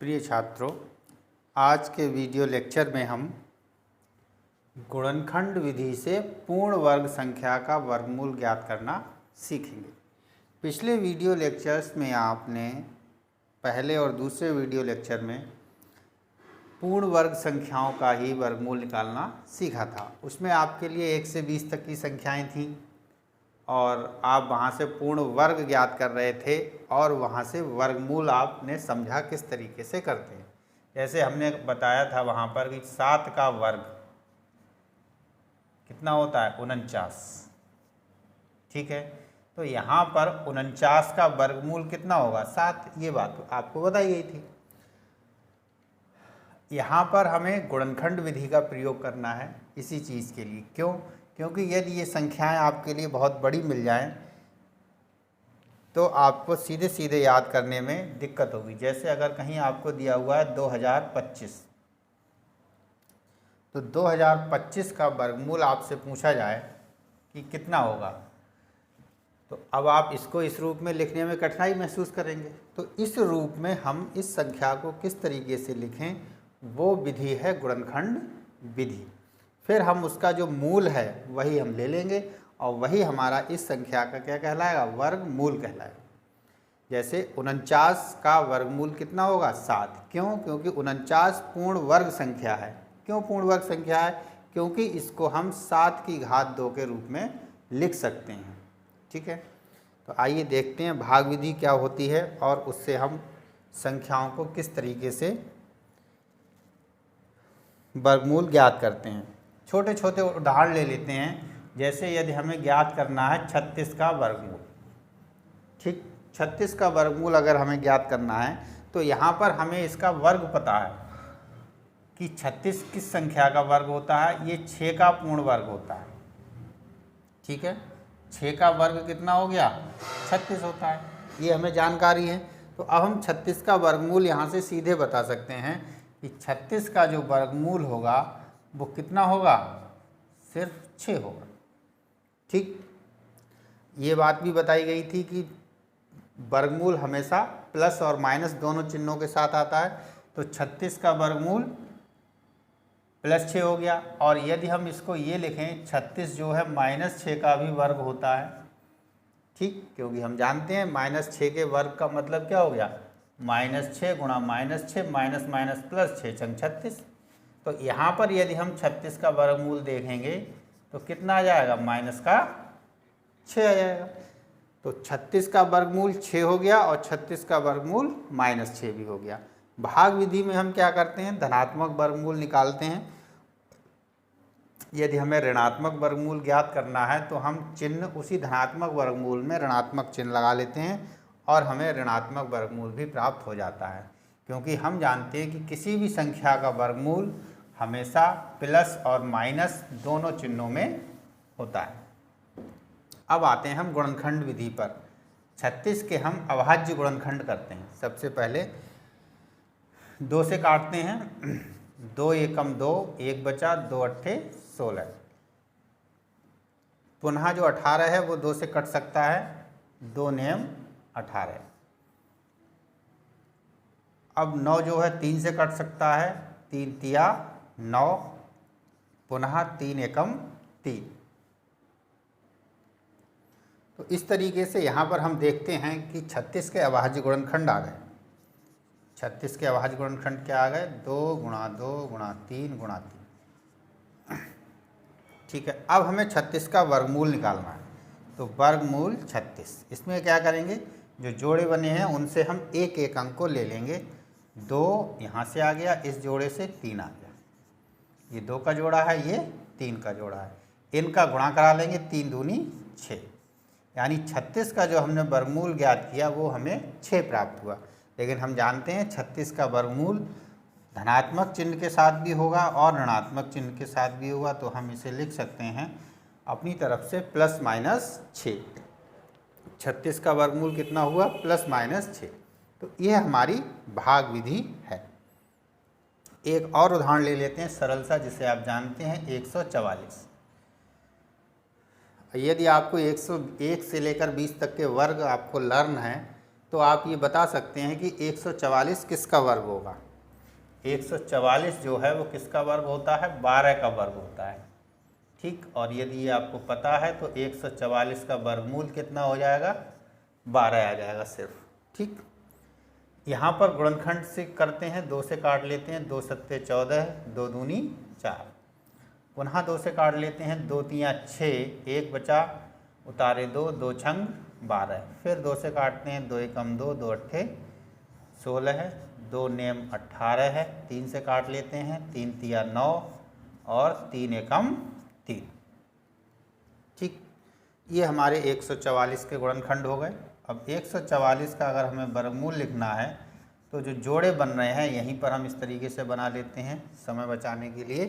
प्रिय छात्रों, आज के वीडियो लेक्चर में हम गुणनखंड विधि से पूर्ण वर्ग संख्या का वर्गमूल ज्ञात करना सीखेंगे। पिछले वीडियो लेक्चर्स में आपने पहले और दूसरे वीडियो लेक्चर में पूर्ण वर्ग संख्याओं का ही वर्गमूल निकालना सीखा था। उसमें आपके लिए 1 से 20 तक की संख्याएं थीं और आप वहाँ से पूर्ण वर्ग ज्ञात कर रहे थे और वहाँ से वर्गमूल आपने समझा किस तरीके से करते हैं। जैसे हमने बताया था वहाँ पर कि 7 का वर्ग कितना होता है 49, ठीक है। तो यहाँ पर 49 का वर्गमूल कितना होगा 7, ये बात आपको बताई गई थी। यहाँ पर हमें गुणनखंड विधि का प्रयोग करना है इसी चीज़ के लिए। क्यों? क्योंकि यदि ये संख्याएं आपके लिए बहुत बड़ी मिल जाएं तो आपको सीधे सीधे याद करने में दिक्कत होगी। जैसे अगर कहीं आपको दिया हुआ है 2025, तो 2025 का वर्गमूल आपसे पूछा जाए कि कितना होगा, तो अब आप इसको इस रूप में लिखने में कठिनाई महसूस करेंगे। तो इस रूप में हम इस संख्या को किस तरीके से लिखें, वो विधि है गुणनखंड विधि। फिर हम उसका जो मूल है वही हम ले लेंगे और वही हमारा इस संख्या का क्या कहलाएगा, वर्गमूल कहलाएगा। जैसे 49 का वर्गमूल कितना होगा 7। क्यों? क्योंकि 49 पूर्ण वर्ग संख्या है। क्यों पूर्ण वर्ग संख्या है? क्योंकि इसको हम 7 की घात 2 के रूप में लिख सकते हैं, ठीक है। तो आइए देखते हैं भाग विधि क्या होती है और उससे हम संख्याओं को किस तरीके से वर्गमूल ज्ञात करते हैं। छोटे छोटे उदाहरण ले लेते हैं। जैसे यदि हमें ज्ञात करना है 36 का वर्गमूल, ठीक। 36 का वर्गमूल अगर हमें ज्ञात करना है तो यहाँ पर हमें इसका वर्ग पता है कि 36 किस संख्या का वर्ग होता है, ये 6 का पूर्ण वर्ग होता है, ठीक है। 6 का वर्ग कितना हो गया 36 होता है, ये हमें जानकारी है। तो अब हम 36 का वर्गमूल यहाँ से सीधे बता सकते हैं कि 36 का जो वर्गमूल होगा वो कितना होगा, सिर्फ 6 होगा, ठीक। ये बात भी बताई गई थी कि वर्गमूल हमेशा प्लस और माइनस दोनों चिन्हों के साथ आता है। तो 36 का वर्गमूल +6 हो गया। और यदि हम इसको ये लिखें 36 जो है -6 का भी वर्ग होता है, ठीक। क्योंकि हम जानते हैं -6 के वर्ग का मतलब क्या हो गया, -6 गुणा -6 माइनस माइनस +6 × 36। तो यहाँ पर यदि हम 36 का वर्गमूल देखेंगे तो कितना आ जाएगा, -6 आ जाएगा। तो 36 का वर्गमूल 6 हो गया और 36 का वर्गमूल -6 भी हो गया। भाग विधि में हम क्या करते हैं, धनात्मक वर्गमूल निकालते हैं। यदि हमें ऋणात्मक वर्गमूल ज्ञात करना है तो हम चिन्ह उसी धनात्मक वर्गमूल में ऋणात्मक चिन्ह लगा लेते हैं और हमें ऋणात्मक वर्गमूल भी प्राप्त हो जाता है। क्योंकि हम जानते हैं कि किसी भी संख्या का वर्गमूल हमेशा प्लस और माइनस दोनों चिन्हों में होता है। अब आते हैं हम गुणनखंड विधि पर। 36 के हम अभाज्य गुणनखंड करते हैं। सबसे पहले 2 से काटते हैं। 2 एकम 2, 1 बचा, 2 अट्ठे 16। पुनः जो 18 है वो 2 से कट सकता है, 2 नियम 18। अब 9 जो है 3 से कट सकता है, 3 तिया 9, पुनः 3 एकम 3। तो इस तरीके से यहाँ पर हम देखते हैं कि 36 के अभाज्य गुणनखंड आ गए। 36 के अभाज्य गुणनखंड क्या आ गए, 2 गुणा 2 गुणा 3 गुणा 3, ठीक है। अब हमें 36 का वर्गमूल निकालना है। तो वर्गमूल 36, इसमें क्या करेंगे, जो जोड़े बने हैं उनसे हम एक एक अंक को ले लेंगे। 2 यहाँ से आ गया, इस जोड़े से 3 आ गया, ये 2 का जोड़ा है, ये 3 का जोड़ा है। इनका गुणा करा लेंगे, 3 दूनी 6, यानी 36 का जो हमने वर्गमूल ज्ञात किया वो हमें 6 प्राप्त हुआ। लेकिन हम जानते हैं 36 का वर्गमूल धनात्मक चिन्ह के साथ भी होगा और ऋणात्मक चिन्ह के साथ भी होगा। तो हम इसे लिख सकते हैं अपनी तरफ से +-6। 36 का वर्गमूल कितना हुआ, +-6। तो यह हमारी भाग विधि है। एक और उदाहरण ले लेते हैं सरल सा, जिसे आप जानते हैं 144। यदि आपको 101 से लेकर 20 तक के वर्ग आपको लर्न है तो आप ये बता सकते हैं कि 144 किसका वर्ग होगा। 144 जो है वो किसका वर्ग होता है, 12 का वर्ग होता है। ठीक, और यदि ये आपको पता है तो 144 का वर्गमूल कितना हो जाएगा, 12 आ जाएगा सिर्फ। ठीक, यहाँ पर गुणनखंड से करते हैं, 2 से काट लेते हैं, 2 सत्ते 14, 2 दूनी 4, पुनः 2 से काट लेते हैं, 2 तियाँ 6, 1 बचा, उतारे 2, 2 छंग 12, फिर 2 से काटते हैं, 2 एकम 2, 2 अट्ठे 16 है, 2 नेम 18 है, 3 से काट लेते हैं, 3 तिया 9 और 3 एकम 3। ठीक, ये हमारे 144 के गुणनखंड हो गए। अब 144 का अगर हमें वर्गमूल लिखना है तो जो जोड़े बन रहे हैं यहीं पर हम इस तरीके से बना लेते हैं समय बचाने के लिए।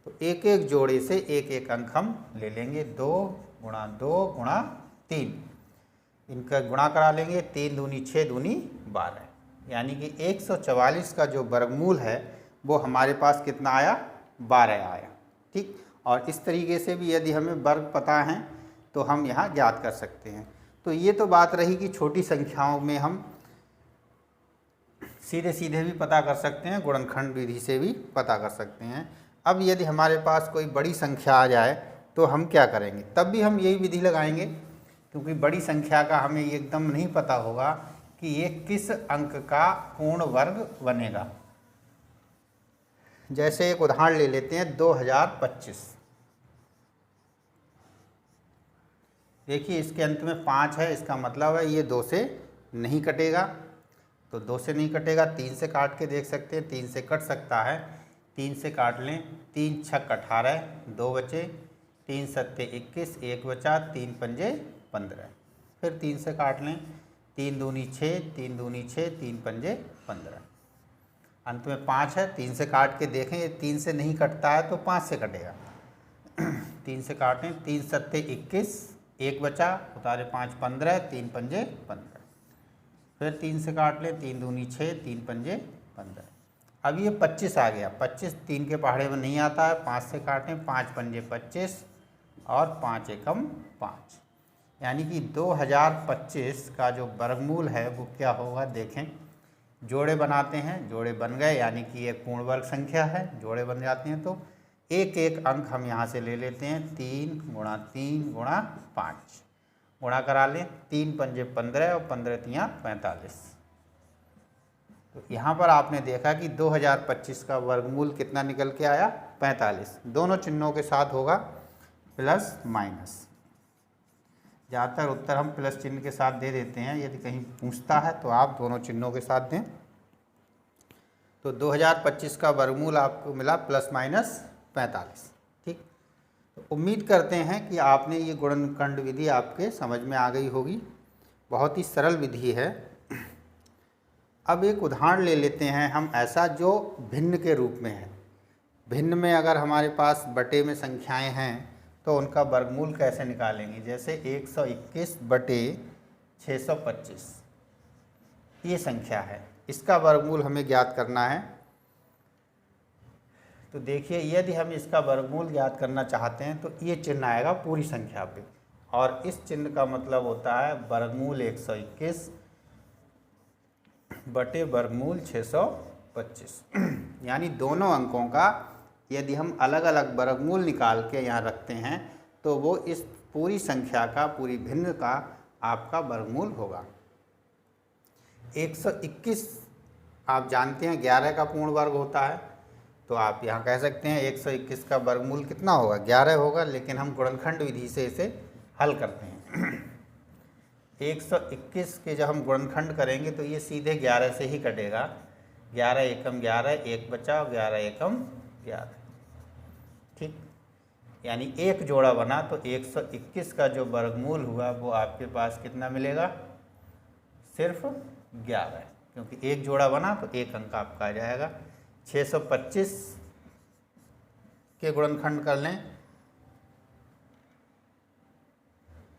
तो एक एक जोड़े से एक एक अंक हम ले लेंगे, 2 गुणा 2 गुणा 3, इनका गुणा करा लेंगे, 3 दूनी 6 दूनी 12, यानी कि 144 का जो वर्गमूल है वो हमारे पास कितना आया, 12 आया। ठीक, और इस तरीके से भी यदि हमें वर्ग पता है तो हम यहाँ ज्ञात कर सकते हैं। तो ये तो बात रही कि छोटी संख्याओं में हम सीधे सीधे भी पता कर सकते हैं, गुणनखंड विधि से भी पता कर सकते हैं। अब यदि हमारे पास कोई बड़ी संख्या आ जाए तो हम क्या करेंगे, तब भी हम यही विधि लगाएंगे, क्योंकि बड़ी संख्या का हमें एकदम नहीं पता होगा कि ये किस अंक का पूर्ण वर्ग बनेगा। जैसे एक उदाहरण ले लेते हैं, 2025। देखिए इसके अंत में 5 है, इसका मतलब है ये 2 से नहीं कटेगा, तो 2 से नहीं कटेगा, 3 से काट के देख सकते हैं, 3 से कट सकता है, 3 से काट लें, 3 छक 18, 2 बचे, 3 सत्ते 21, 1 बचा, 3 पंजे 15, फिर 3 से काट लें, 3 दूनी 6, 3 दूनी 6, 3 पंजे 15, अंत में 5 है, 3 से काट के देखें, ये 3 से नहीं कटता है तो 5 से कटेगा। 3 से काटें, 3 सत्ते 21, 1 बचा, उतारे 5 15, 3 पंजे 15, फिर 3 से काट लें, 3 दूनी 6, 3 पंजे 15। अब ये 25 आ गया, 25 3 के पहाड़े में नहीं आता है, 5 से काटें, 5 पंजे 25 और 5 एकम 5, यानी कि 2025 का जो वर्गमूल है वो क्या होगा, देखें। जोड़े बनाते हैं, जोड़े बन गए, यानी कि एक पूर्ण वर्ग संख्या है, जोड़े बन जाते हैं तो एक एक अंक हम यहाँ से ले लेते हैं, 3 गुणा 3 गुणा 5, गुणा करा लें, 3 पंजे 15 और 15 तियाँ 45। तो यहाँ पर आपने देखा कि 2025 का वर्गमूल कितना निकल के आया, 45। दोनों चिन्हों के साथ होगा प्लस माइनस, ज़्यादातर उत्तर हम प्लस चिन्ह के साथ दे देते हैं, यदि कहीं पूछता है तो आप दोनों चिन्हों के साथ दें। तो 2025 का वर्गमूल आपको मिला प्लस माइनस 45। ठीक, तो उम्मीद करते हैं कि आपने ये गुणनखंड विधि आपके समझ में आ गई होगी, बहुत ही सरल विधि है। अब एक उदाहरण ले लेते हैं हम ऐसा जो भिन्न के रूप में है। भिन्न में अगर हमारे पास बटे में संख्याएं हैं तो उनका वर्गमूल कैसे निकालेंगे। जैसे 121 बटे 625 ये संख्या है, इसका वर्गमूल हमें ज्ञात करना है। तो देखिए यदि हम इसका वर्गमूल ज्ञात करना चाहते हैं तो ये चिन्ह आएगा पूरी संख्या पे, और इस चिन्ह का मतलब होता है वर्गमूल 121 बटे वर्गमूल 625। यानी दोनों अंकों का यदि हम अलग अलग वर्गमूल निकाल के यहाँ रखते हैं तो वो इस पूरी संख्या का, पूरी भिन्न का आपका वर्गमूल होगा। 121 आप जानते हैं 11 का पूर्ण वर्ग होता है, तो आप यहाँ कह सकते हैं 121 का वर्गमूल कितना होगा, 11 होगा, लेकिन हम गुणनखंड विधि से इसे हल करते हैं। 121 के जब हम गुणनखंड करेंगे तो ये सीधे 11 से ही कटेगा, 11 एकम 11, 1 बचा, 11 एकम 11। ठीक, यानी एक जोड़ा बना तो 121 का जो वर्गमूल हुआ वो आपके पास कितना मिलेगा, सिर्फ 11, क्योंकि एक जोड़ा बना तो एक अंक आपका आ जाएगा। 625 के गुणनखंड कर लें,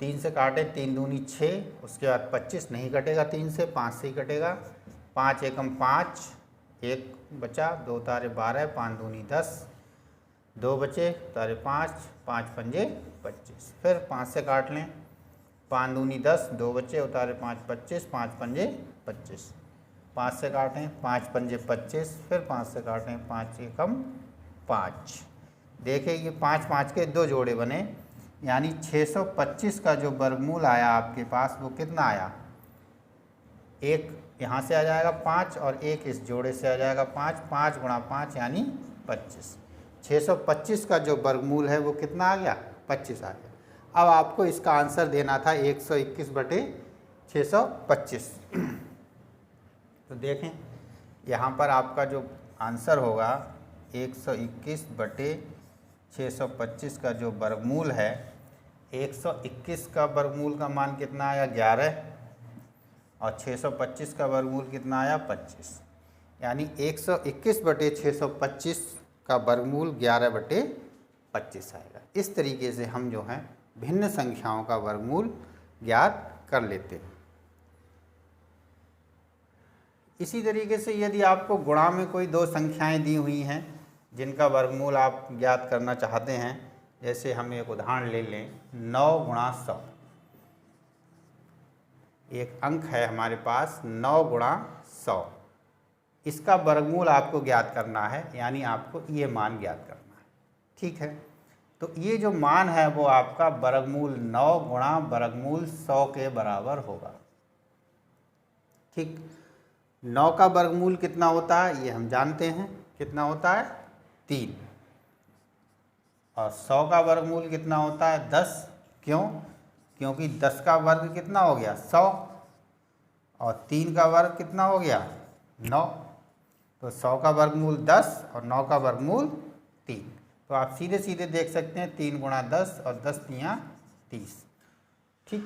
3 से काटे, 3 दूनी 6, उसके बाद 25 नहीं कटेगा, 3 से 5 से ही कटेगा, 5 एकम 5, 1 बचा, 2 तारे 12, 5 दूनी 10, 2 बचे, तारे 5, 5 पंजे 25, फिर 5 से काट लें, 5 दूनी 10, 2 बच्चे उतारे 5 25, 5 पंजे 25, 5 से काटें 5 पंजे 25, फिर 5 से काटें 5 एकम 5। देखिए ये 5 5 के 2 जोड़े बने, यानी 625 का जो वर्गमूल आया आपके पास वो कितना आया, एक यहाँ से आ जाएगा 5 और एक इस जोड़े से आ जाएगा 5, 5 गुणा 5 यानी 25। 625 का जो वर्गमूल है वो कितना आ गया, 25 आ गया। अब आपको इसका आंसर देना था 121/625। तो देखें यहाँ पर आपका जो आंसर होगा 121/625 का जो वर्गमूल है, 121 का वर्गमूल का मान कितना आया 11 और 625 का वर्गमूल कितना आया 25, यानी 121/625 का वर्गमूल 11/25 आएगा। इस तरीके से हम जो हैं भिन्न संख्याओं का वर्गमूल ज्ञात कर लेते हैं। इसी तरीके से यदि आपको गुणा में कोई दो संख्याएं दी हुई हैं जिनका वर्गमूल आप ज्ञात करना चाहते हैं, जैसे हम एक उदाहरण ले लें 9 गुणा 100। एक अंक है हमारे पास 9 गुणा 100, इसका वर्गमूल आपको ज्ञात करना है, यानी आपको ये मान ज्ञात करना है। ठीक है, तो ये जो मान है वो आपका वर्गमूल 9 गुणा वर्गमूल 100 के बराबर होगा। ठीक, 9 का वर्गमूल कितना होता है ये हम जानते हैं, कितना होता है 3, और 100 का वर्गमूल कितना होता है 10। क्यों? क्योंकि 10 का वर्ग कितना हो गया 100 और 3 का वर्ग कितना हो गया 9, तो 100 का वर्गमूल 10 और 9 का वर्गमूल 3। तो आप सीधे सीधे देख सकते हैं 3 गुणा 10 और 10 तियाँ 30। ठीक,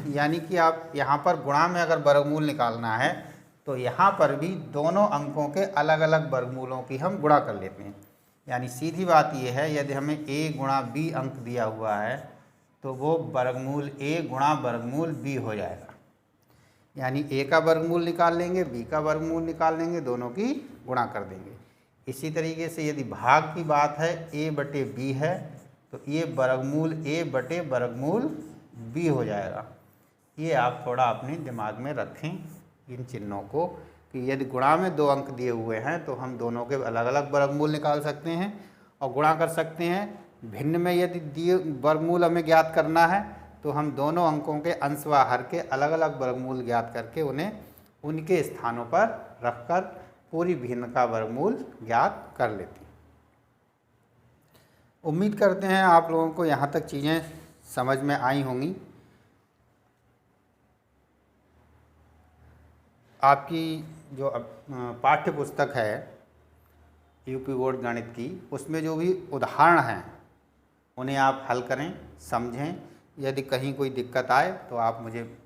यानी कि आप यहाँ पर गुणा में अगर वर्गमूल निकालना है तो यहाँ पर भी दोनों अंकों के अलग अलग वर्गमूलों की हम गुणा कर लेते हैं। यानी सीधी बात यह है, यदि हमें a गुणा b अंक दिया हुआ है तो वो वर्गमूल a गुणा वर्गमूल b हो जाएगा। यानी a का वर्गमूल निकाल लेंगे, b का वर्गमूल निकाल लेंगे, दोनों की गुणा कर देंगे। इसी तरीके से यदि भाग की बात है a/b है तो ये वर्गमूल a/वर्गमूल b हो जाएगा। ये आप थोड़ा अपने दिमाग में रखें इन चिन्हों को, कि यदि गुणा में दो अंक दिए हुए हैं तो हम दोनों के अलग अलग वर्गमूल निकाल सकते हैं और गुणा कर सकते हैं। भिन्न में यदि दिए वर्गमूल हमें ज्ञात करना है तो हम दोनों अंकों के अंश व हर के अलग अलग वर्गमूल ज्ञात करके उन्हें उनके स्थानों पर रखकर पूरी भिन्न का वर्गमूल ज्ञात कर लेते हैं। उम्मीद करते हैं आप लोगों को यहाँ तक चीज़ें समझ में आई होंगी। आपकी जो पाठ्य पुस्तक है यूपी बोर्ड गणित की, उसमें जो भी उदाहरण हैं उन्हें आप हल करें, समझें। यदि कहीं कोई दिक्कत आए तो आप मुझे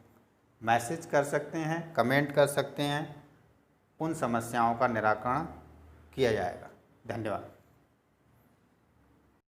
मैसेज कर सकते हैं, कमेंट कर सकते हैं, उन समस्याओं का निराकरण किया जाएगा। धन्यवाद।